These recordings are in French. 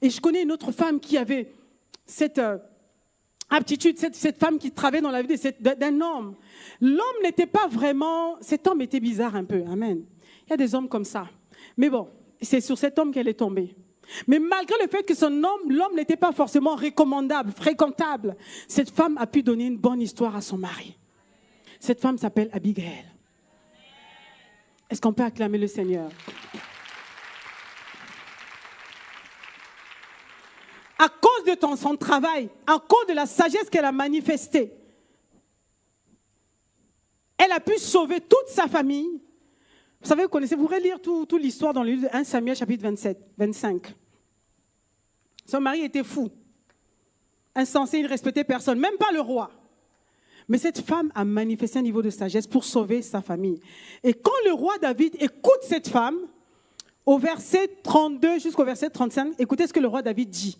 Et je connais une autre femme qui avait cette aptitude, cette femme qui travaillait dans la vie d'un homme. L'homme n'était pas vraiment... Cet homme était bizarre un peu, amen. Il y a des hommes comme ça. Mais bon, c'est sur cet homme qu'elle est tombée. Mais malgré le fait que l'homme n'était pas forcément recommandable, fréquentable, cette femme a pu donner une bonne histoire à son mari. Cette femme s'appelle Abigail. Est-ce qu'on peut acclamer le Seigneur? À cause de son travail, à cause de la sagesse qu'elle a manifestée, elle a pu sauver toute sa famille. Vous savez, vous pourrez lire toute l'histoire dans le livre de 1 Samuel chapitre 25. Son mari était fou, insensé, il ne respectait personne, même pas le roi. Mais cette femme a manifesté un niveau de sagesse pour sauver sa famille. Et quand le roi David écoute cette femme, au verset 32 jusqu'au verset 35, écoutez ce que le roi David dit.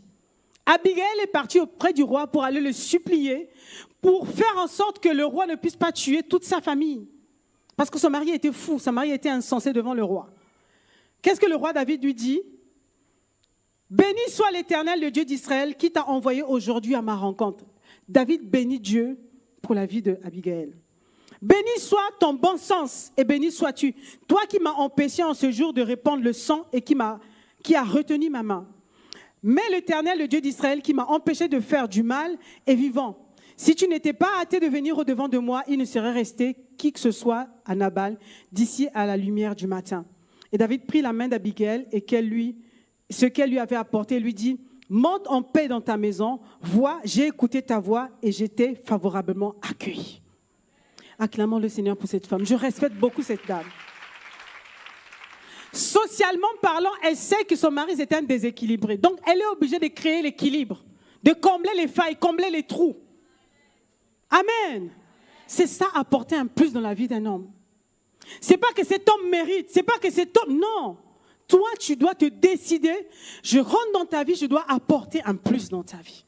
Abigail est partie auprès du roi pour aller le supplier, pour faire en sorte que le roi ne puisse pas tuer toute sa famille. Parce que son mari était fou, son mari était insensé devant le roi. Qu'est-ce que le roi David lui dit? Béni soit l'Éternel, le Dieu d'Israël, qui t'a envoyé aujourd'hui à ma rencontre. David bénit Dieu pour la vie d'Abigail. Béni soit ton bon sens et béni sois-tu, toi qui m'as empêché en ce jour de répandre le sang et qui a retenu ma main. Mais l'Éternel, le Dieu d'Israël, qui m'a empêché de faire du mal, est vivant. Si tu n'étais pas hâté de venir au-devant de moi, il ne serait resté qui que ce soit à Nabal d'ici à la lumière du matin. Et David prit la main d'Abigail et ce qu'elle lui avait apporté, lui dit, monte en paix dans ta maison, vois, j'ai écouté ta voix et j'étais favorablement accueilli. Acclamons le Seigneur pour cette femme. Je respecte beaucoup cette dame. Socialement parlant, elle sait que son mari est un déséquilibré. Donc, elle est obligée de créer l'équilibre, de combler les failles, combler les trous. Amen. C'est ça, apporter un plus dans la vie d'un homme. C'est pas que cet homme mérite, c'est pas que cet homme... Non. Toi, tu dois te décider, je rentre dans ta vie, je dois apporter un plus dans ta vie.